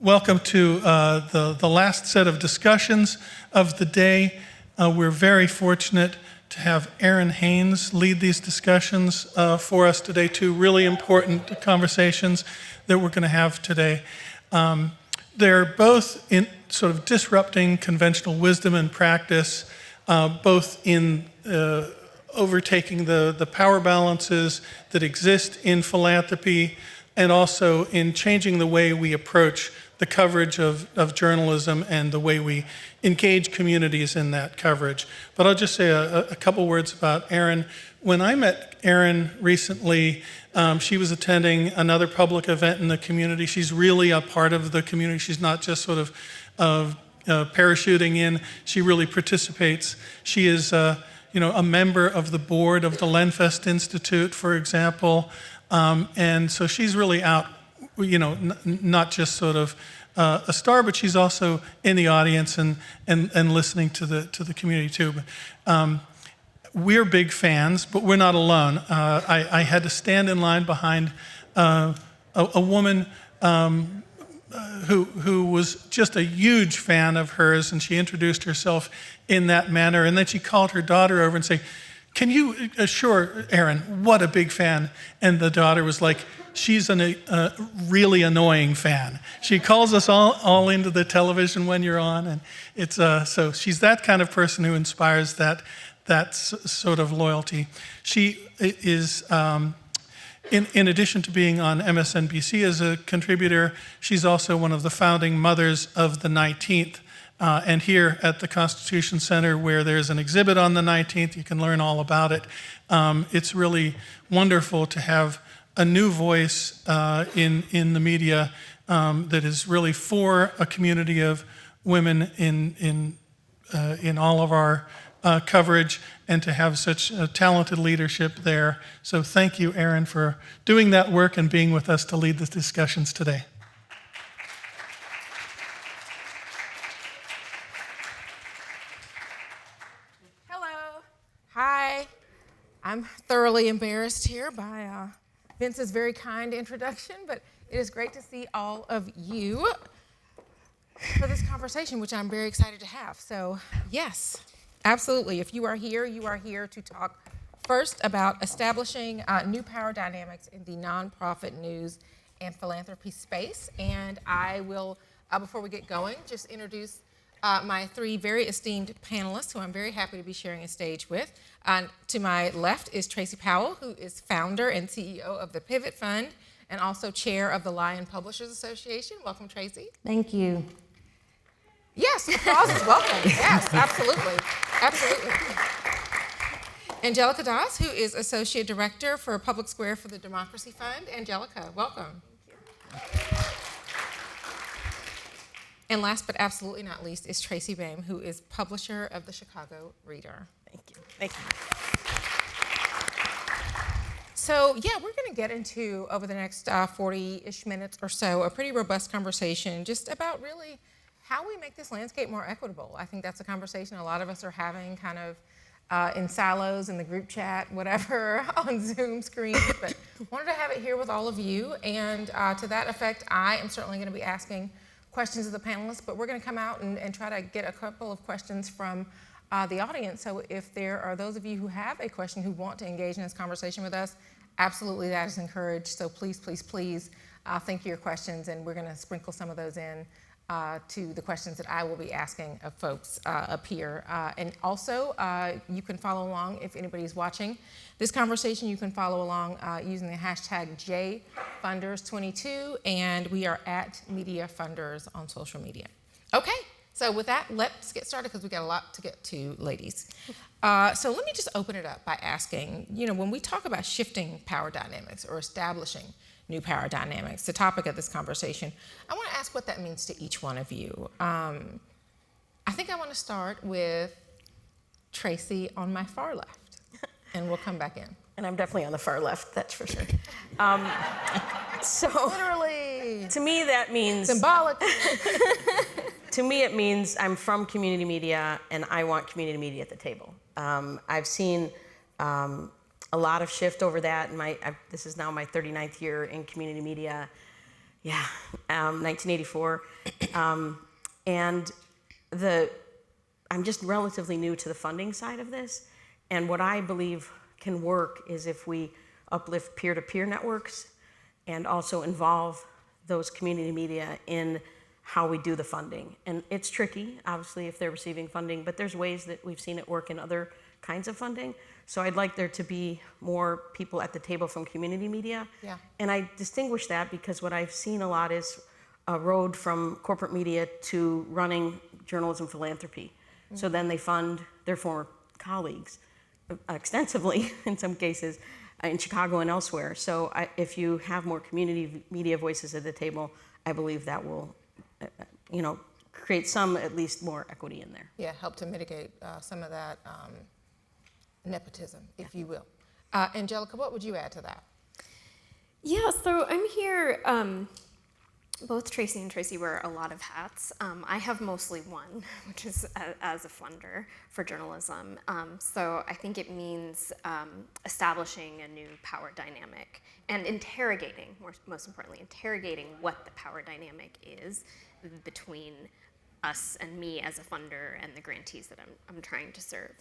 Welcome to the last set of discussions of the day. We're very fortunate to have Errin Haines lead these discussions for us today, two really important conversations that we're going to have today. They're both in sort of disrupting conventional wisdom and practice, both in overtaking the power balances that exist in philanthropy and also in changing the way we approach the coverage of journalism and the way we engage communities in that coverage. But I'll just say a couple words about Errin. When I met Errin recently, she was attending another public event in the community. She's really a part of the community. She's not just sort of parachuting in. She really participates. She is a member of the board of the Lenfest Institute, for example. And so she's really out, not just sort of a star, but she's also in the audience and listening to the community too. We're big fans, but we're not alone. I had to stand in line behind a woman who was just a huge fan of hers, and she introduced herself in that manner, and then she called her daughter over and said, "Can you assure Errin what a big fan?" And the daughter was like, "She's a really annoying fan. She calls us all into the television when you're on," and it's so she's that kind of person who inspires that sort of loyalty. She is, in addition to being on MSNBC as a contributor, she's also one of the founding mothers of the 19th. And here at the Constitution Center, where there's an exhibit on the 19th, you can learn all about it. It's really wonderful to have a new voice in the media that is really for a community of women in all of our coverage, and to have such talented leadership there. So thank you, Errin, for doing that work and being with us to lead the discussions today. Hi, I'm thoroughly embarrassed here by Vince's very kind introduction, but it is great to see all of you for this conversation, which I'm very excited to have. So yes, absolutely. If you are here to talk first about establishing new power dynamics in the nonprofit news and philanthropy space. And I will, before we get going, just introduce my three very esteemed panelists who I'm very happy to be sharing a stage with. To my left is Tracy Powell, who is founder and CEO of the Pivot Fund and also chair of the Lion Publishers Association. Welcome, Tracy. Thank you. Yes, applause is welcome. Yes, absolutely. Absolutely. Angelica Das, who is Associate Director for Public Square for the Democracy Fund. Angelica, welcome. And last but absolutely not least is Tracy Boehm, who is publisher of the Chicago Reader. Thank you. Thank you. So yeah, we're going to get into, over the next 40-ish minutes or so, a pretty robust conversation just about really how we make this landscape more equitable. I think that's a conversation a lot of us are having kind of in silos, in the group chat, whatever, on Zoom screens, but wanted to have it here with all of you. And to that effect, I am certainly going to be asking questions of the panelists, but we're going to come out and try to get a couple of questions from the audience. So if there are those of you who have a question, who want to engage in this conversation with us, absolutely that is encouraged. So please, please, please think of your questions, and we're going to sprinkle some of those in to the questions that I will be asking of folks up here. And also, you can follow along if anybody's watching this conversation. You can follow along using the hashtag JFunders22, and we are at Media Funders on social media. Okay, so with that, let's get started because we got a lot to get to, ladies. So let me just open it up by asking, when we talk about shifting power dynamics or establishing new power dynamics, the topic of this conversation, I want to ask what that means to each one of you. I think I want to start with Tracy on my far left, and we'll come back in. And I'm definitely on the far left, that's for sure. So Literally. To me, that means... Symbolic. To me, it means I'm from community media, and I want community media at the table. I've seen a lot of shift over that. This is now my 39th year in community media. Yeah, 1984. And I'm just relatively new to the funding side of this. And what I believe can work is if we uplift peer-to-peer networks and also involve those community media in how we do the funding. And it's tricky, obviously, if they're receiving funding, but there's ways that we've seen it work in other kinds of funding. So I'd like there to be more people at the table from community media. Yeah. And I distinguish that because what I've seen a lot is a road from corporate media to running journalism philanthropy. So then they fund their former colleagues extensively in some cases in Chicago and elsewhere. So if you have more community media voices at the table, I believe that will create some, at least more equity in there. Yeah, help to mitigate some of that nepotism, if you will. Angelica, what would you add to that? Yeah, so I'm here, both Tracy and Tracy wear a lot of hats. I have mostly one, which is as a funder for journalism. So I think it means establishing a new power dynamic and interrogating, most importantly, interrogating what the power dynamic is between us and me as a funder and the grantees that I'm trying to serve.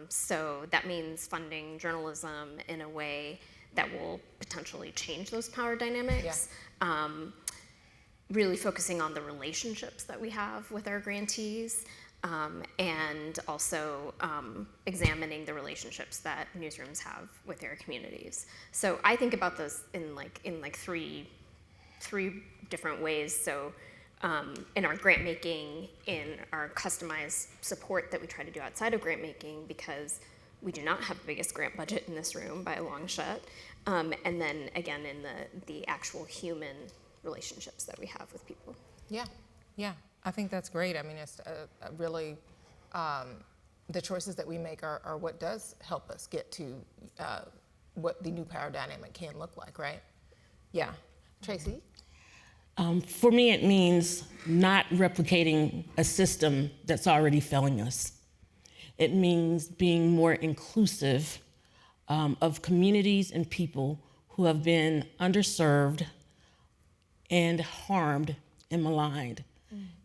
So that means funding journalism in a way that will potentially change those power dynamics. Yeah. Really focusing on the relationships that we have with our grantees, and also examining the relationships that newsrooms have with their communities. So I think about those in three different ways. So in our grant making, in our customized support that we try to do outside of grant making, because we do not have the biggest grant budget in this room by a long shot, and then again in the actual human relationships that we have with people. Yeah, I think that's great. I mean, it's really, the choices that we make are what does help us get to what the new power dynamic can look like, right? Yeah. Tracy? For me, it means not replicating a system that's already failing us. It means being more inclusive of communities and people who have been underserved and harmed and maligned.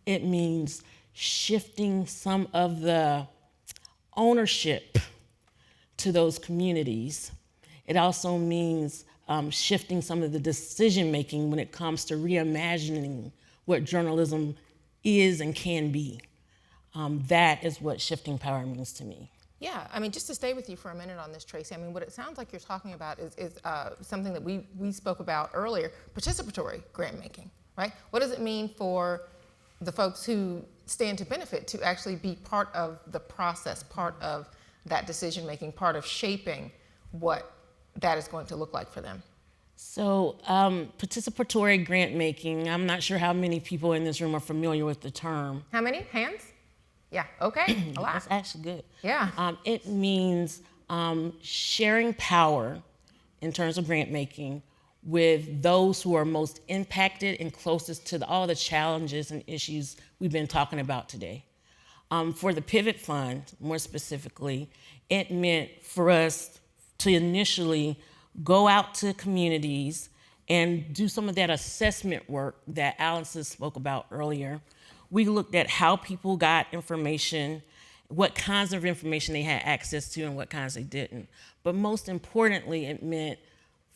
It means shifting some of the ownership to those communities. It also means shifting some of the decision-making when it comes to reimagining what journalism is and can be. That is what shifting power means to me. Yeah, I mean, just to stay with you for a minute on this, Tracy, I mean, what it sounds like you're talking about is something that we spoke about earlier, participatory grant making, right? What does it mean for the folks who stand to benefit to actually be part of the process, part of that decision making, part of shaping what that is going to look like for them? So participatory grant making, I'm not sure how many people in this room are familiar with the term. How many? Hands? Yeah, okay, a lot. That's actually good. Yeah. It means sharing power in terms of grant making with those who are most impacted and closest to all the challenges and issues we've been talking about today. For the Pivot Fund, more specifically, it meant for us to initially go out to communities and do some of that assessment work that Allison spoke about earlier. We looked at how people got information, what kinds of information they had access to and what kinds they didn't. But most importantly, it meant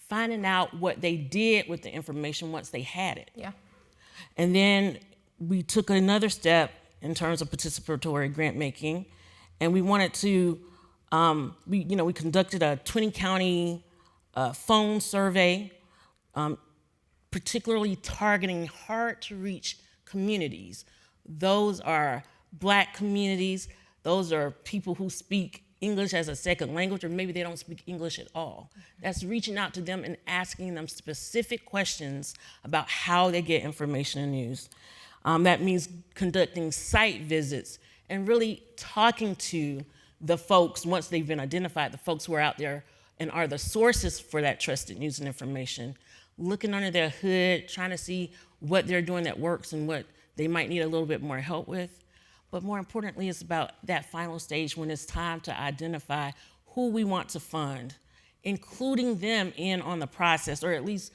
finding out what they did with the information once they had it. Yeah. And then we took another step in terms of participatory grant making, and we wanted to, we conducted a 20-county phone survey, particularly targeting hard-to-reach communities. Those are Black communities. Those are people who speak English as a second language, or maybe they don't speak English at all. That's reaching out to them and asking them specific questions about how they get information and news. That means conducting site visits and really talking to the folks, once they've been identified, the folks who are out there and are the sources for that trusted news and information, looking under their hood, trying to see what they're doing that works and what they might need a little bit more help with. But more importantly, it's about that final stage when it's time to identify who we want to fund, including them in on the process, or at least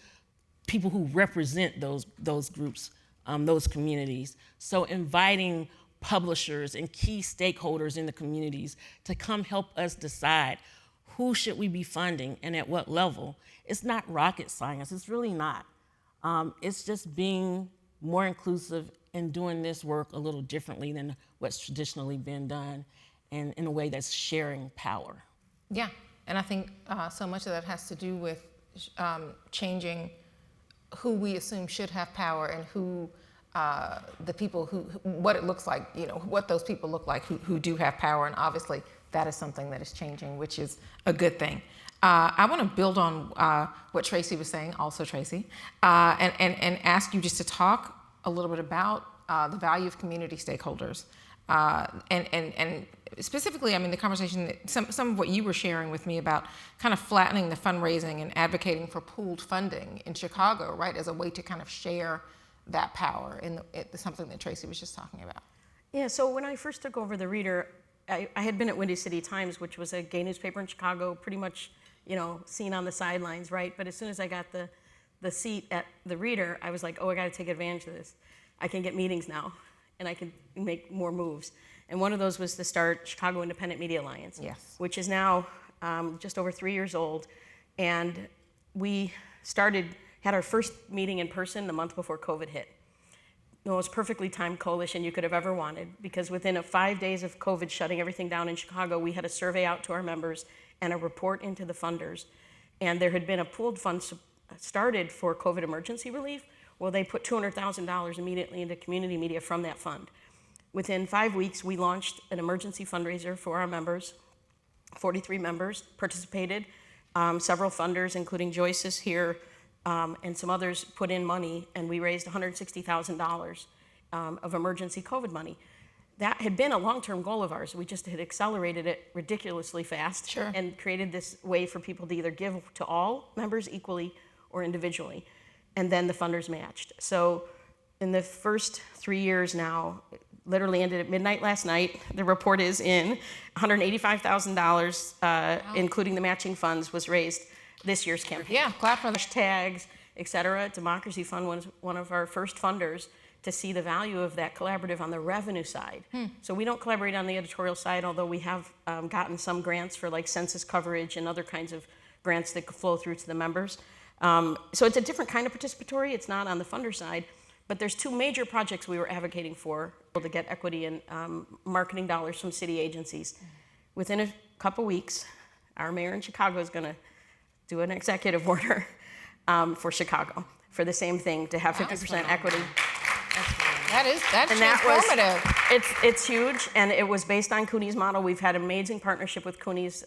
people who represent those groups, those communities. So inviting publishers and key stakeholders in the communities to come help us decide who should we be funding and at what level. It's not rocket science, it's really not. It's just being more inclusive and doing this work a little differently than what's traditionally been done, and in a way that's sharing power. Yeah, and I think so much of that has to do with changing who we assume should have power and who the people what it looks like, what those people look like who do have power, and obviously that is something that is changing, which is a good thing. I want to build on what Tracy was saying, also Tracy, and ask you just to talk a little bit about the value of community stakeholders. And specifically, I mean, the conversation, some of what you were sharing with me about kind of flattening the fundraising and advocating for pooled funding in Chicago, right, as a way to kind of share that power, something that Tracy was just talking about. Yeah, so when I first took over the Reader, I had been at Windy City Times, which was a gay newspaper in Chicago, pretty much, seen on the sidelines, right? But as soon as I got the seat at the Reader, I was like, oh, I got to take advantage of this. I can get meetings now, and I can make more moves. And one of those was to start Chicago Independent Media Alliance, Yes. which is now just over 3 years old. And we had our first meeting in person the month before COVID hit. The most perfectly timed coalition you could have ever wanted, because within 5 days of COVID shutting everything down in Chicago, we had a survey out to our members and a report into the funders. And there had been a pooled fund started for COVID emergency relief. Well, they put $200,000 immediately into community media from that fund. Within 5 weeks, we launched an emergency fundraiser for our members. 43 members participated. Several funders, including Joyce's here, and some others put in money, and we raised $160,000 of emergency COVID money. That had been a long-term goal of ours. We just had accelerated it ridiculously fast. Sure. And created this way for people to either give to all members equally or individually. And then the funders matched. So in the first 3 years now, literally ended at midnight last night, the report is in, $185,000, including the matching funds, was raised this year's campaign. Yeah, clap for that. Hashtags, et cetera. Democracy Fund was one of our first funders to see the value of that collaborative on the revenue side. So we don't collaborate on the editorial side, although we have gotten some grants for like census coverage and other kinds of grants that flow through to the members. So it's a different kind of participatory. It's not on the funder side, but there's two major projects we were advocating for to get equity and marketing dollars from city agencies. Within a couple weeks, our mayor in Chicago is going to do an executive order for Chicago for the same thing, to have 50% equity. That's And that transformative. it's huge, and it was based on CUNY's model. We've had amazing partnership with CUNY's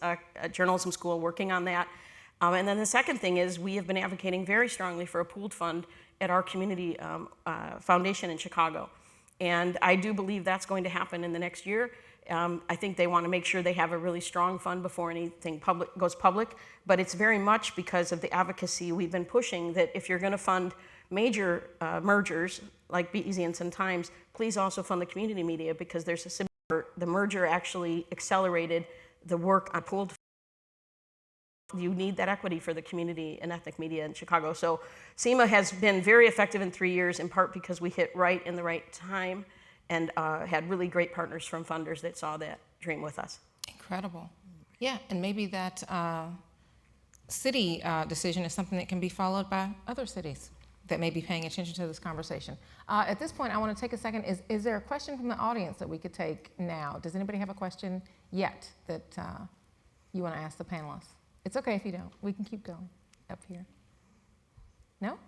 journalism school working on that. And then the second thing is we have been advocating very strongly for a pooled fund at our community foundation in Chicago. And I do believe that's going to happen in the next year. I think they want to make sure they have a really strong fund before anything goes public. But it's very much because of the advocacy we've been pushing that if you're going to fund major mergers like Be Easy and Sun Times, please also fund the community media, because there's a similar, the merger actually accelerated the work on pooled. You need that equity for the community and ethnic media in Chicago. So SEMA has been very effective in 3 years, in part because we hit right in the right time and had really great partners from funders that saw that dream with us. Incredible. Yeah, and maybe that city decision is something that can be followed by other cities that may be paying attention to this conversation. At this point, I want to take a second. Is there a question from the audience that we could take now? Does anybody have a question yet that you want to ask the panelists? It's okay if you don't. We can keep going up here. No?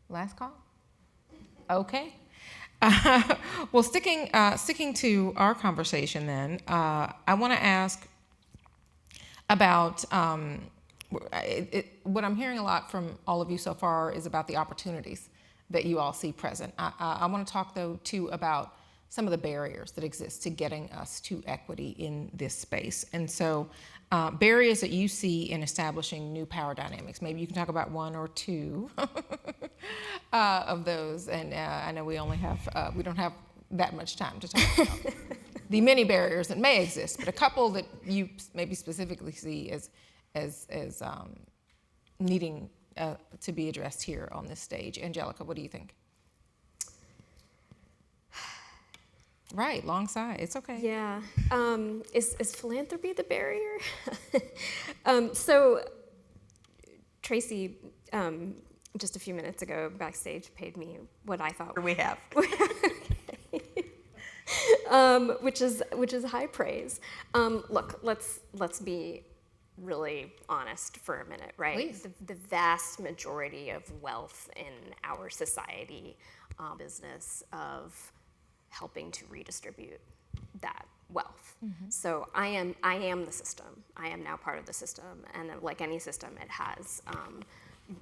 Last call? Okay. Well, sticking to our conversation then, I want to ask about what I'm hearing a lot from all of you so far is about the opportunities that you all see present. I want to talk, though, too, about some of the barriers that exist to getting us to equity in this space. And so barriers that you see in establishing new power dynamics. Maybe you can talk about one or two of those. And I know we only have, we don't have that much time to talk about the many barriers that may exist, but a couple that you maybe specifically see as needing to be addressed here on this stage. Angelica, what do you think? Right, long side. It's okay. Yeah. Is philanthropy the barrier? So Tracy, just a few minutes ago backstage, paid me what I thought We have. which is high praise. Look, let's be really honest for a minute, right? Please. The vast majority of wealth in our society, business of helping to redistribute that wealth. So I am the system. I am now part of the system, and like any system,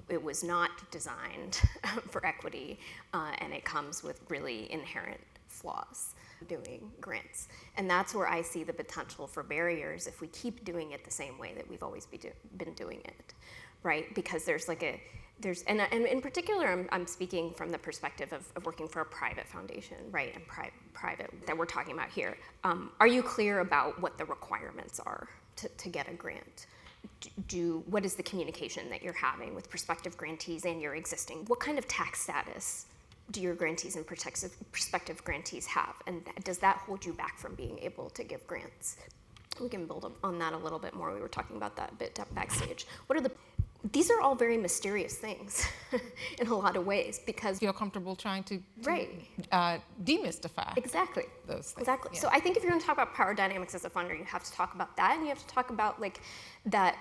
it was not designed for equity, and it comes with really inherent flaws doing grants. And that's where I see the potential for barriers if we keep doing it the same way that we've always been doing it, right? Because and in particular, I'm speaking from the perspective of working for a private foundation, right? And private that we're talking about here. Are you clear about what the requirements are to get a grant? What is the communication that you're having with prospective grantees and your existing? What kind of tax status do your grantees and prospective grantees have? And does that hold you back from being able to give grants? We can build on that a little bit more. We were talking about that a bit backstage. These are all very mysterious things in a lot of ways because Feel comfortable trying to right. Demystify Exactly. those things. Exactly. Yeah. So I think if you're going to talk about power dynamics as a funder, you have to talk about that, and you have to talk about like that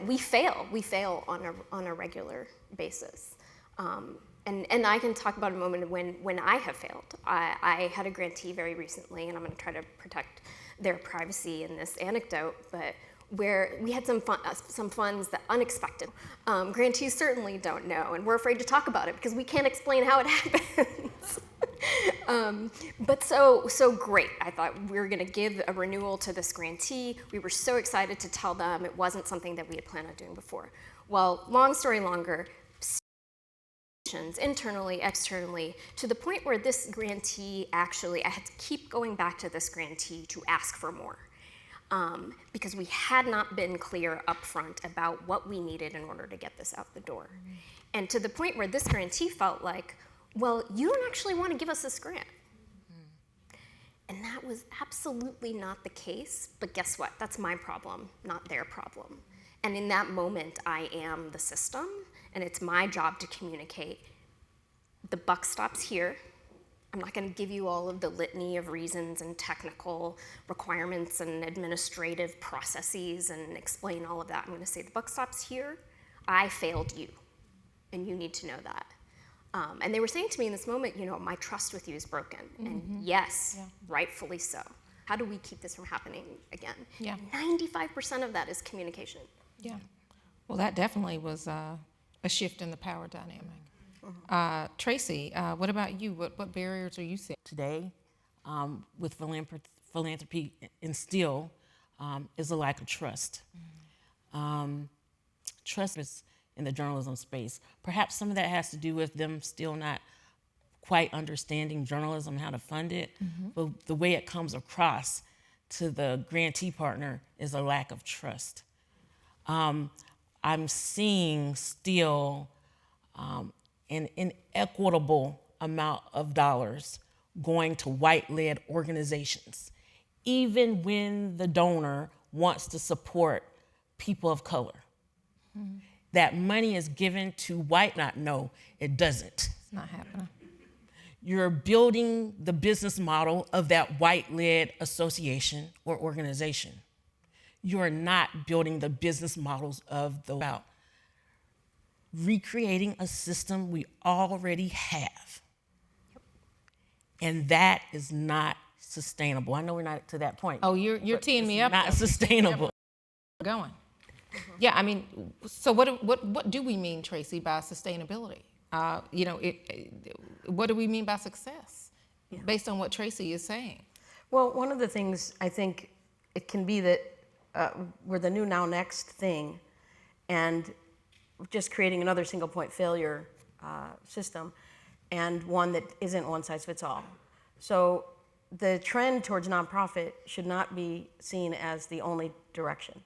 we fail. We fail on a regular basis. And I can talk about a moment when I have failed. I had a grantee very recently, and I'm going to try to protect their privacy in this anecdote, but where we had some funds that unexpected. Grantees certainly don't know, and we're afraid to talk about it because we can't explain how it happens. But so great. I thought we were going to give a renewal to this grantee. We were so excited to tell them it wasn't something that we had planned on doing before. Well, long story longer, internally, externally, to the point where this grantee actually, I had to keep going back to this grantee to ask for more. Because we had not been clear up front about what we needed in order to get this out the door. And to the point where this grantee felt like, well, you don't actually want to give us this grant. And that was absolutely not the case, but guess what? That's my problem, not their problem. And in that moment, I am the system, and it's my job to communicate. The buck stops here. I'm not going to give you all of the litany of reasons and technical requirements and administrative processes and explain all of that. I'm going to say the buck stops here. I failed you, and you need to know that. And they were saying to me in this moment, my trust with you is broken. And yes, rightfully so. How do we keep this from happening again? Yeah. 95% of that is communication. Yeah. Well, that definitely was a shift in the power dynamic. Tracy, what about you? What barriers are you seeing? Today, with philanthropy and still, is a lack of trust. Trust is in the journalism space. Perhaps some of that has to do with them still not quite understanding journalism, how to fund it, but the way it comes across to the grantee partner is a lack of trust. I'm seeing still an inequitable amount of dollars going to white-led organizations, even when the donor wants to support people of color. That money is given to white, no, it doesn't. It's not happening. You're building the business model of that white-led association or organization. You're not building the business models of the about recreating a system we already have. And that is not sustainable. I know we're not to that point. Oh, you're teeing me up. Not sustainable. Going. Yeah, I mean, so what do we mean, Tracy, by sustainability? What do we mean by success, based on what Tracy is saying? Well, one of the things I think it can be that we're the new now next thing, and just creating another single point failure system, and one that isn't one size fits all. So the trend towards nonprofit should not be seen as the only direction.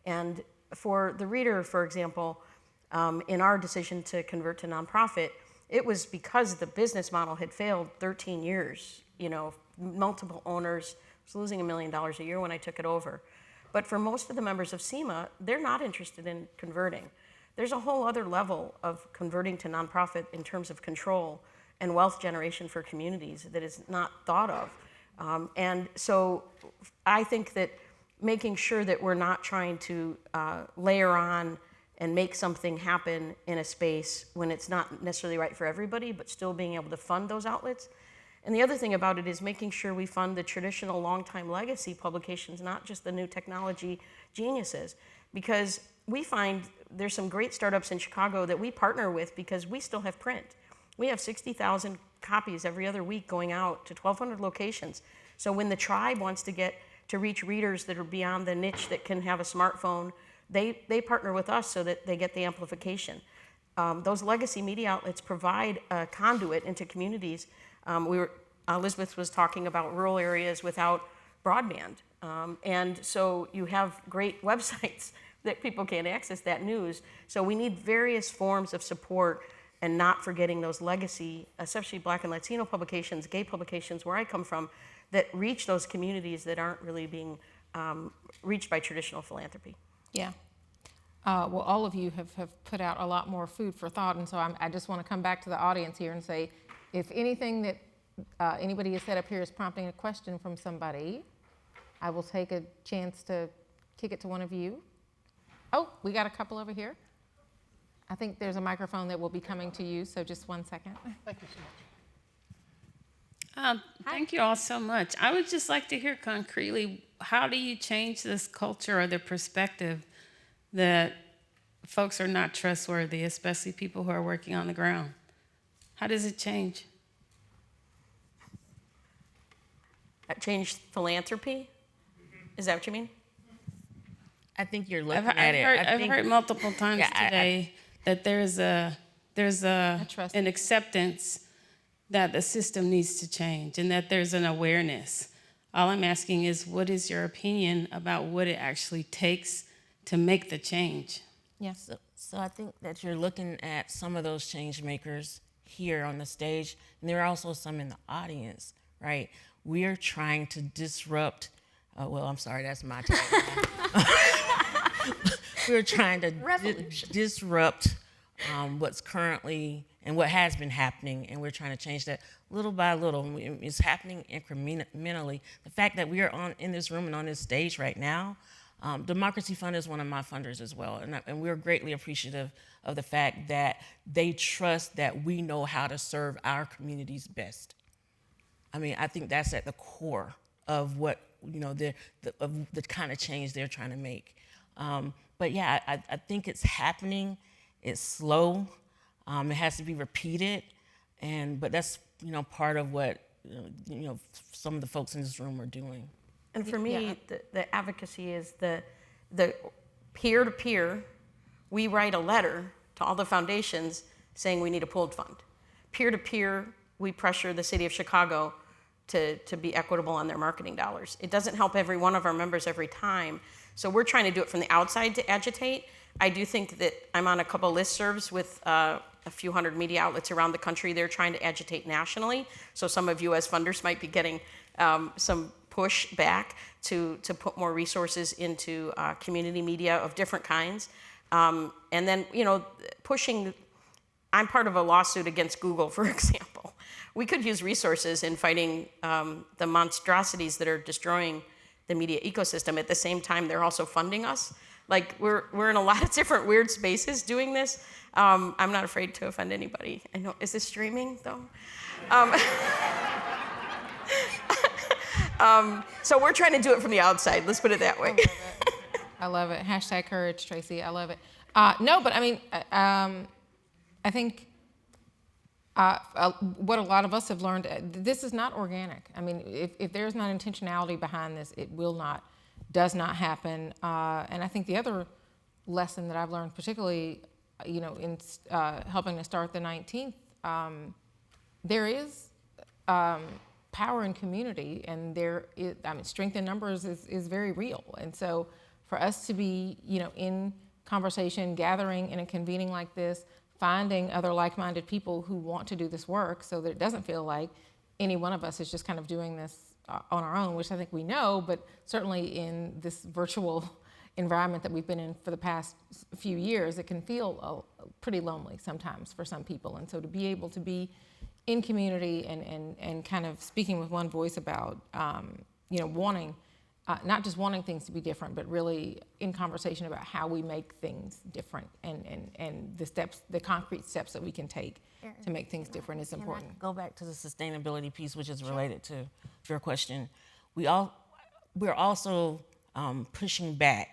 And for the reader, for example, in our decision to convert to nonprofit, it was because the business model had failed 13 years, multiple owners. I was losing $1 million a year when I took it over. But for most of the members of SEMA, they're not interested in converting. There's a whole other level of converting to nonprofit in terms of control and wealth generation for communities that is not thought of. And so I think that making sure that we're not trying to layer on and make something happen in a space when it's not necessarily right for everybody, but still being able to fund those outlets. And the other thing about it is making sure we fund the traditional long-time legacy publications, not just the new technology geniuses. Because we find there's some great startups in Chicago that we partner with because we still have print. We have 60,000 copies every other week going out to 1,200 locations. So when the tribe wants to get to reach readers that are beyond the niche that can have a smartphone, they partner with us so that they get the amplification. Those legacy media outlets provide a conduit into communities. Elizabeth was talking about rural areas without broadband. And so you have great websites that people can't access that news. So we need various forms of support and not forgetting those legacy, especially Black and Latino publications, gay publications where I come from, that reach those communities that aren't really being reached by traditional philanthropy. Yeah. Well, all of you have put out a lot more food for thought, and so I just want to come back to the audience here and say, if anything that anybody has said up here is prompting a question from somebody, I will take a chance to kick it to one of you. Oh, we got a couple over here. I think there's a microphone that will be coming to you, so just 1 second. Thank you so much. Thank you all so much. I would just like to hear concretely, how do you change this culture or the perspective that folks are not trustworthy, especially people who are working on the ground? How does it change? Change philanthropy? Is that what you mean? I think you're looking at it. I've heard multiple times today that there's an acceptance that the system needs to change and that there's an awareness. All I'm asking is, what is your opinion about what it actually takes to make the change? Yes. So I think that you're looking at some of those change makers here on the stage, and there are also some in the audience, right? We are trying to disrupt, I'm sorry, that's my tagline. We're trying to disrupt what's currently and what has been happening, and we're trying to change that little by little. It's happening incrementally. The fact that we are in this room and on this stage right now, Democracy Fund is one of my funders as well, and we're greatly appreciative of the fact that they trust that we know how to serve our communities best. I mean, I think that's at the core of what, of the kind of change they're trying to make. But yeah, I think it's happening. It's slow. It has to be repeated, but that's part of what some of the folks in this room are doing. And for me, the advocacy is the peer-to-peer. We write a letter to all the foundations saying we need a pooled fund. Peer-to-peer, we pressure the city of Chicago to be equitable on their marketing dollars. It doesn't help every one of our members every time. So we're trying to do it from the outside to agitate. I do think that I'm on a couple listservs with a few hundred media outlets around the country. They're trying to agitate nationally. So some of you as funders might be getting some push back to put more resources into community media of different kinds. And then, pushing, I'm part of a lawsuit against Google, for example. We could use resources in fighting the monstrosities that are destroying the media ecosystem. At the same time, they're also funding us. Like, we're in a lot of different weird spaces doing this. I'm not afraid to offend anybody. I know, is this streaming, though? So we're trying to do it from the outside. Let's put it that way. I love it. Hashtag courage, Tracy. I love it. No, but I mean, I think what a lot of us have learned, this is not organic. I mean, if there's not intentionality behind this, it does not happen. And I think the other lesson that I've learned, particularly, in helping to start the 19th, there is power in community, and strength in numbers is very real. And so for us to be, in conversation, gathering in a convening like this, finding other like-minded people who want to do this work so that it doesn't feel like any one of us is just kind of doing this on our own, which I think we know, but certainly in this virtual environment that we've been in for the past few years, it can feel pretty lonely sometimes for some people. And so to be able to be in community and kind of speaking with one voice about, wanting, not just wanting things to be different, but really in conversation about how we make things different and the concrete steps that we can take to make things different is important. Go back to the sustainability piece, which is related to your question. We're also pushing back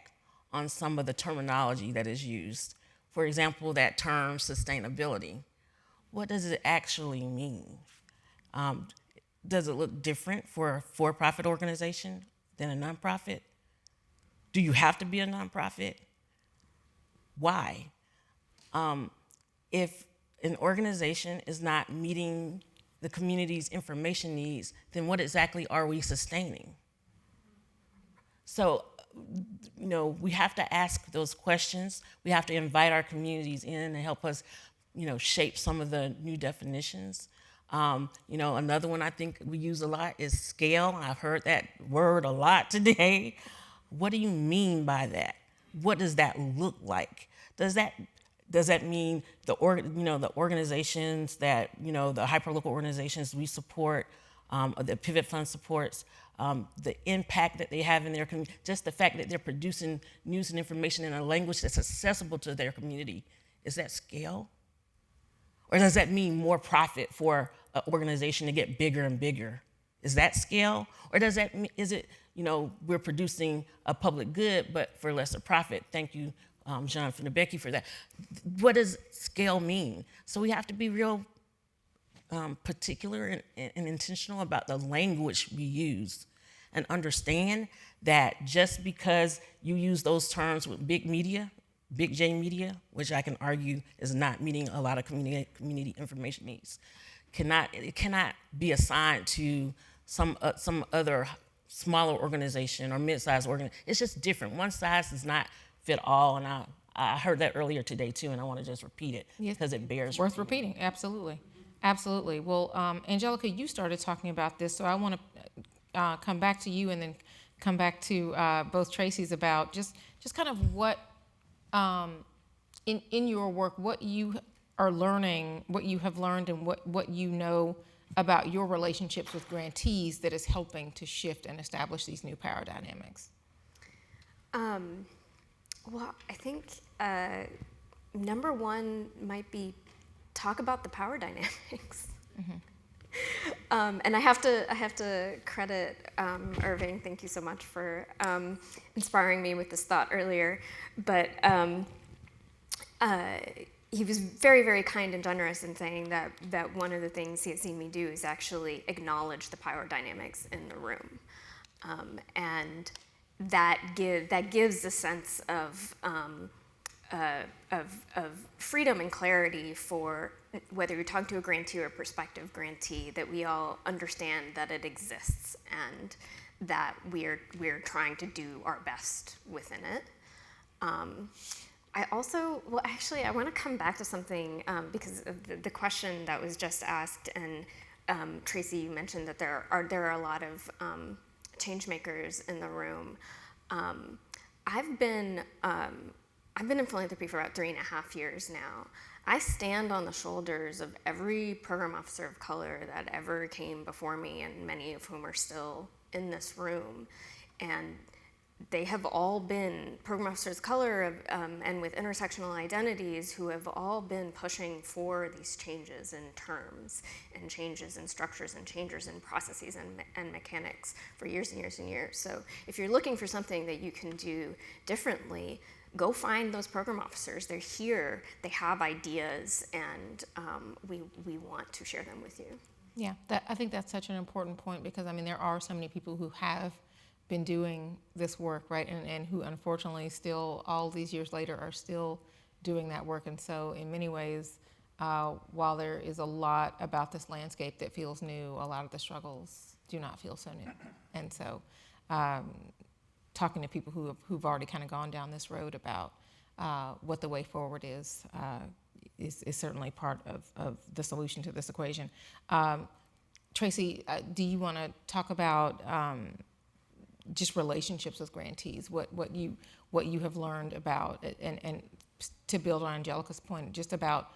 on some of the terminology that is used. For example, that term sustainability. What does it actually mean? Does it look different for a for-profit organization than a nonprofit? Do you have to be a nonprofit? Why? If an organization is not meeting the community's information needs, then what exactly are we sustaining? So, we have to ask those questions. We have to invite our communities in and help us, shape some of the new definitions. Another one I think we use a lot is scale. I've heard that word a lot today. What do you mean by that? What does that look like? Does that mean the organizations that, the hyperlocal organizations we support, the Pivot Fund supports, the impact that they have in their community, just the fact that they're producing news and information in a language that's accessible to their community, is that scale? Or does that mean more profit for an organization to get bigger and bigger? Is that scale? Or is it, we're producing a public good, but for lesser profit? Thank you, John Finnebecky, for that. What does scale mean? So we have to be real particular and intentional about the language we use and understand that just because you use those terms with big media, big J media, which I can argue is not meeting a lot of community information needs, it cannot be assigned to some other smaller organization or mid-sized organization. It's just different. One size does not fit all, and I heard that earlier today too, and I want to just repeat it because it bears worth repeating. Absolutely. Absolutely. Well, Angelica, you started talking about this, so I want to come back to you and then come back to both Tracy's about just kind of what, in your work, what you are learning, what you have learned, and what you know about your relationships with grantees that is helping to shift and establish these new power dynamics. Well, I think number one might be talk about the power dynamics. Mm-hmm. And I have to credit Irving. Thank you so much for inspiring me with this thought earlier. But he was very, very kind and generous in saying that one of the things he had seen me do is actually acknowledge the power dynamics in the room, and that gives a sense of freedom and clarity for whether you're talking to a grantee or a prospective grantee, that we all understand that it exists and that we're trying to do our best within it. I want to come back to something because of the question that was just asked, and Tracy, you mentioned that there are a lot of change makers in the room. I've been in philanthropy for about 3.5 years now. I stand on the shoulders of every program officer of color that ever came before me, and many of whom are still in this room. And they have all been program officers of color and with intersectional identities who have all been pushing for these changes in terms and changes in structures and changes in processes and mechanics for years and years and years. So if you're looking for something that you can do differently, go find those program officers. They're here, they have ideas, and we want to share them with you. Yeah, I think that's such an important point, because there are so many people who have been doing this work, right, and who unfortunately still, all these years later, are still doing that work. And so in many ways, while there is a lot about this landscape that feels new, a lot of the struggles do not feel so new. And so talking to people who've already kind of gone down this road about what the way forward is certainly part of the solution to this equation. Tracy, do you want to talk about just relationships with grantees, what you have learned about, and to build on Angelica's point, just about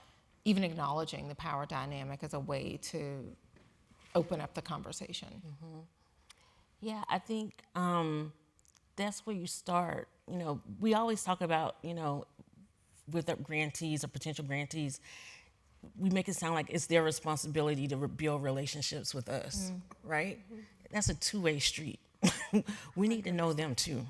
even acknowledging the power dynamic as a way to open up the conversation? Mm-hmm. Yeah, I think that's where you start. We always talk about, with the grantees or potential grantees, we make it sound like it's their responsibility to build relationships with us, right? That's a two-way street. We need to know them too.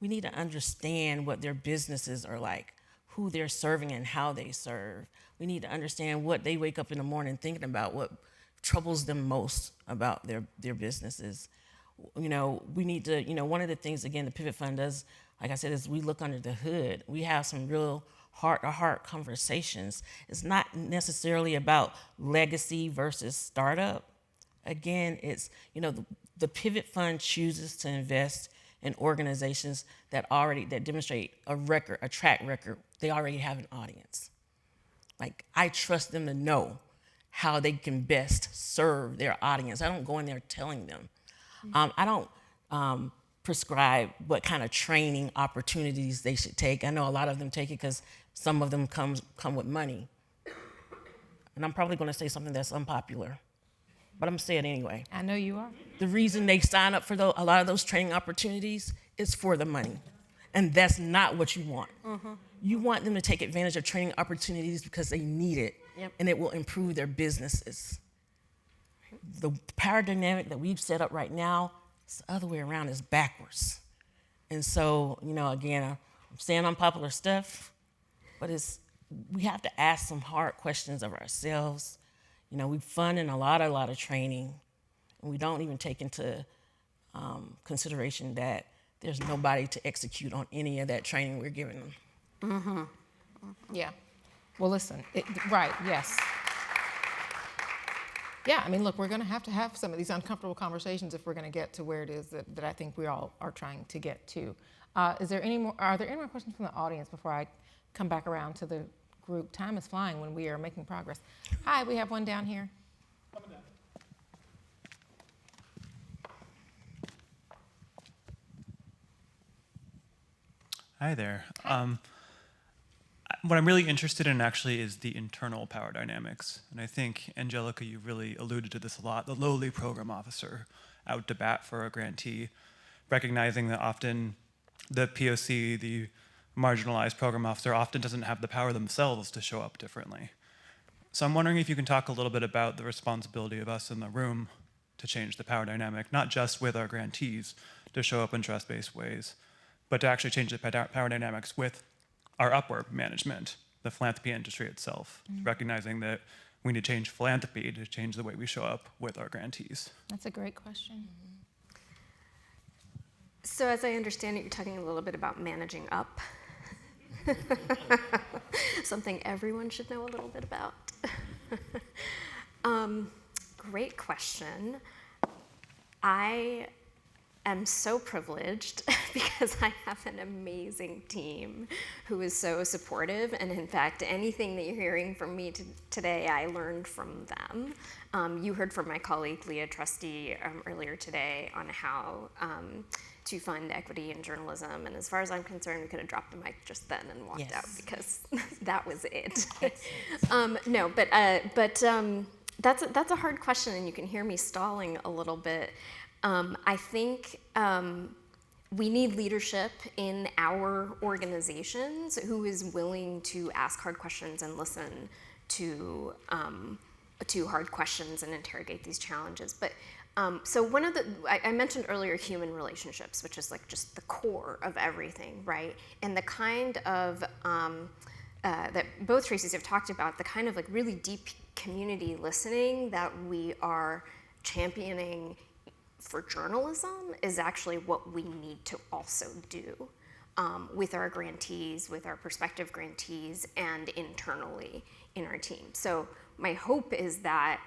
We need to understand what their businesses are like, who they're serving and how they serve. We need to understand what they wake up in the morning thinking about, what troubles them most about their businesses. We need to, one of the things, again, the Pivot Fund does, like I said, is we look under the hood. We have some real heart-to-heart conversations. It's not necessarily about legacy versus startup. Again, it's, the Pivot Fund chooses to invest in organizations that demonstrate a track record. They already have an audience. Like, I trust them to know how they can best serve their audience. I don't go in there telling them. I don't prescribe what kind of training opportunities they should take. I know a lot of them take it because some of them come with money. And I'm probably going to say something that's unpopular, but I'm going to say it anyway. I know you are. The reason they sign up for a lot of those training opportunities is for the money. And that's not what you want. Mm-hmm. You want them to take advantage of training opportunities because they need it, and it will improve their businesses. The power dynamic that we've set up right now, it's the other way around, is backwards. And so, again, I'm saying unpopular stuff, but we have to ask some hard questions of ourselves. We fund in a lot of training, and we don't even take into consideration that there's nobody to execute on any of that training we're giving them. Mm-hmm. Yeah. Well, listen, right, yes. Yeah, I mean, look, we're going to have some of these uncomfortable conversations if we're going to get to where it is that I think we all are trying to get to. Are there any more questions from the audience before I come back around to the group? Time is flying when we are making progress. Hi, we have one down here. Hi there. What I'm really interested in actually is the internal power dynamics. And I think, Angelica, you really alluded to this a lot, the lowly program officer out to bat for a grantee, recognizing that often the POC, the marginalized program officer, often doesn't have the power themselves to show up differently. So I'm wondering if you can talk a little bit about the responsibility of us in the room to change the power dynamic, not just with our grantees to show up in trust-based ways, but to actually change the power dynamics with our upward management, the philanthropy industry itself, recognizing that we need to change philanthropy to change the way we show up with our grantees. That's a great question. So as I understand it, you're talking a little bit about managing up. Something everyone should know a little bit about. Great question. I am so privileged because I have an amazing team who is so supportive, and in fact, anything that you're hearing from me today, I learned from them. You heard from my colleague Leah Trusty earlier today on how to fund equity in journalism, and as far as I'm concerned, we could have dropped the mic just then and walked out because that was it. That's a hard question, and you can hear me stalling a little bit. I think we need leadership in our organizations who is willing to ask hard questions and listen to hard questions and interrogate these challenges. But so one of I mentioned earlier human relationships, which is like just the core of everything, right? And the kind of that both Tracy's have talked about, the kind of like really deep community listening that we are championing for journalism is actually what we need to also do with our grantees, with our prospective grantees, and internally in our team. So my hope is that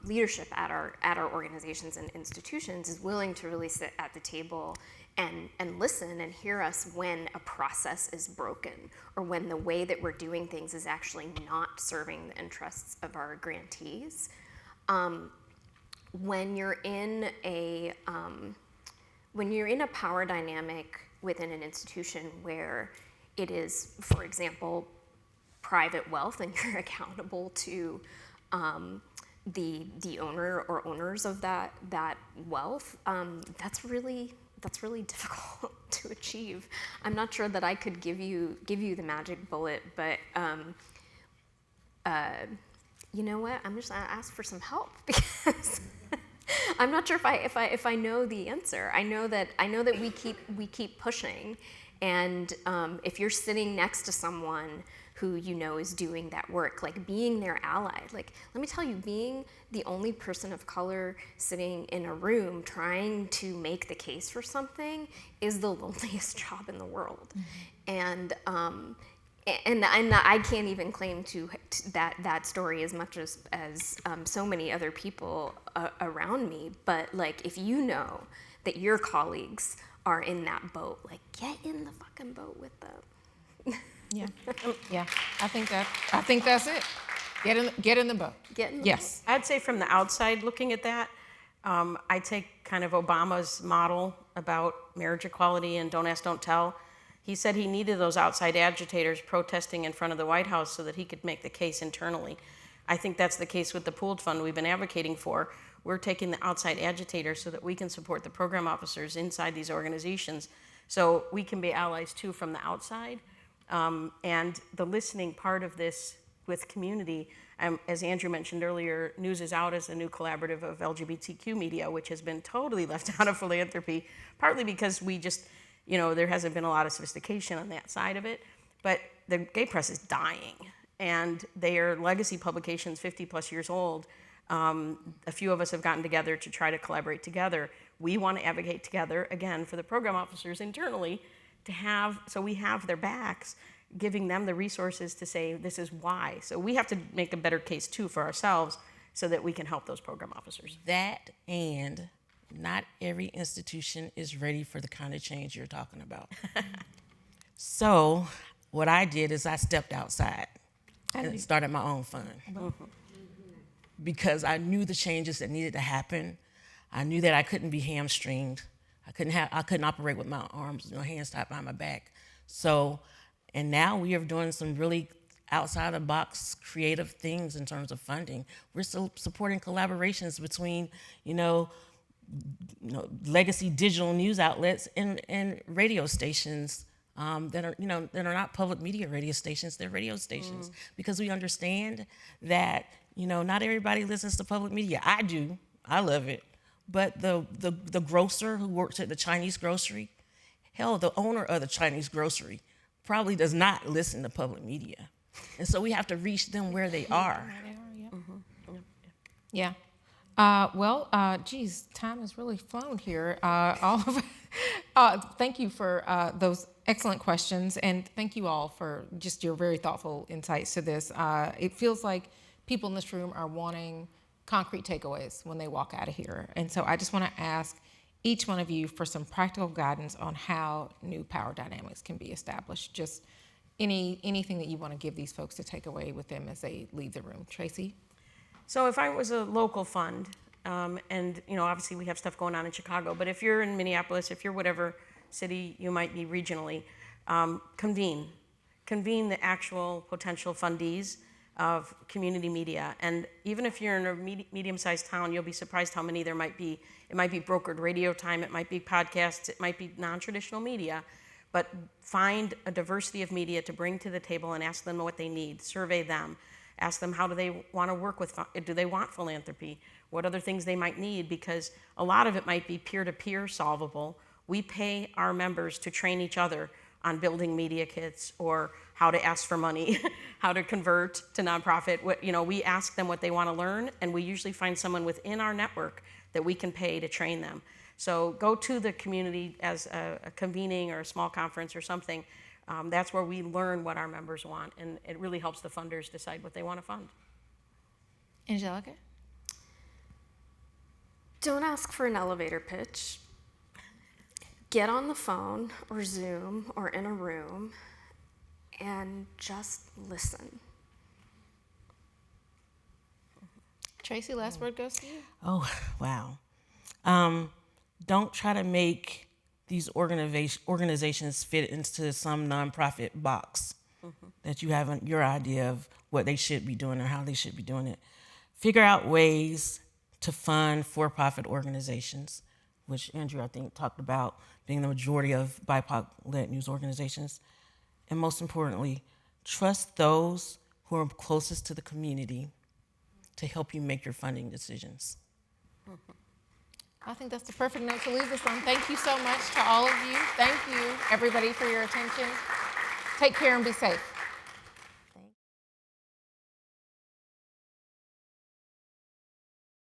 leadership at our organizations and institutions is willing to really sit at the table and listen and hear us when a process is broken or when the way that we're doing things is actually not serving the interests of our grantees. When you're in a power dynamic within an institution where it is, for example, private wealth, and you're accountable to the owner or owners of that wealth, that's really difficult to achieve. I'm not sure that I could give you the magic bullet, but you know what? I'm just gonna ask for some help because I'm not sure if I know the answer. I know that we keep pushing, and if you're sitting next to someone who you know is doing that work, like being their ally. Like, let me tell you, being the only person of color sitting in a room trying to make the case for something is the loneliest job in the world. And I can't even claim to that story as much as so many other people around me. But like, if you know that your colleagues are in that boat, like, get in the fucking boat with them. Yeah, yeah. I think that's it. Get in the boat. Yes. I'd say from the outside looking at that, I take kind of Obama's model about marriage equality and don't ask, don't tell. He said he needed those outside agitators protesting in front of the White House so that he could make the case internally. I think that's the case with the pooled fund we've been advocating for. We're taking the outside agitators so that we can support the program officers inside these organizations, so we can be allies too from the outside. And the listening part of this with community, as Andrew mentioned earlier, News is Out as a new collaborative of LGBTQ media, which has been totally left out of philanthropy, partly because we just, there hasn't been a lot of sophistication on that side of it. But the gay press is dying, and they are legacy publications 50 plus years old. A few of us have gotten together to try to collaborate together. We want to advocate together, again, for the program officers internally, so we have their backs, giving them the resources to say, this is why. So we have to make a better case too for ourselves so that we can help those program officers. That, and not every institution is ready for the kind of change you're talking about. So what I did is I stepped outside and started my own fund. Because I knew the changes that needed to happen. I knew that I couldn't be hamstringed. I couldn't operate with my arms, hands tied behind my back. So, and now we are doing some really outside the box creative things in terms of funding. We're still supporting collaborations between, legacy digital news outlets and radio stations that are not public media radio stations. They're radio stations because we understand that not everybody listens to public media. I do. I love it. But the grocer who works at the Chinese grocery, hell, the owner of the Chinese grocery probably does not listen to public media. And so we have to reach them where they are. Yeah. Geez, time has really flown here. Thank you for those excellent questions, and thank you all for just your very thoughtful insights to this. It feels like people in this room are wanting concrete takeaways when they walk out of here. And so I just want to ask each one of you for some practical guidance on how new power dynamics can be established. Just anything that you want to give these folks to take away with them as they leave the room. Tracy? So if I was a local fund, and obviously we have stuff going on in Chicago, but if you're in Minneapolis, if you're whatever city you might be regionally, convene the actual potential fundees of community media. And even if you're in a medium-sized town, you'll be surprised how many there might be. It might be brokered radio time, it might be podcasts, it might be non-traditional media, but find a diversity of media to bring to the table and ask them what they need, survey them, ask them how do they want to work with, do they want philanthropy, what other things they might need, because a lot of it might be peer-to-peer solvable. We pay our members to train each other on building media kits or how to ask for money, how to convert to nonprofit. We ask them what they want to learn, and we usually find someone within our network that we can pay to train them. So go to the community as a convening or a small conference or something. That's where we learn what our members want, and it really helps the funders decide what they want to fund. Angelica? Don't ask for an elevator pitch. get on the phone or Zoom or in a room and just listen. Tracy, last word goes to you. Oh, wow. Don't try to make these organizations fit into some nonprofit box that you have your idea of what they should be doing or how they should be doing it. Figure out ways to fund for-profit organizations, which Andrew, I think, talked about being the majority of BIPOC-led news organizations. And most importantly, trust those who are closest to the community to help you make your funding decisions. I think that's the perfect note to leave this on. Thank you so much to all of you. Thank you, everybody, for your attention. Take care and be safe.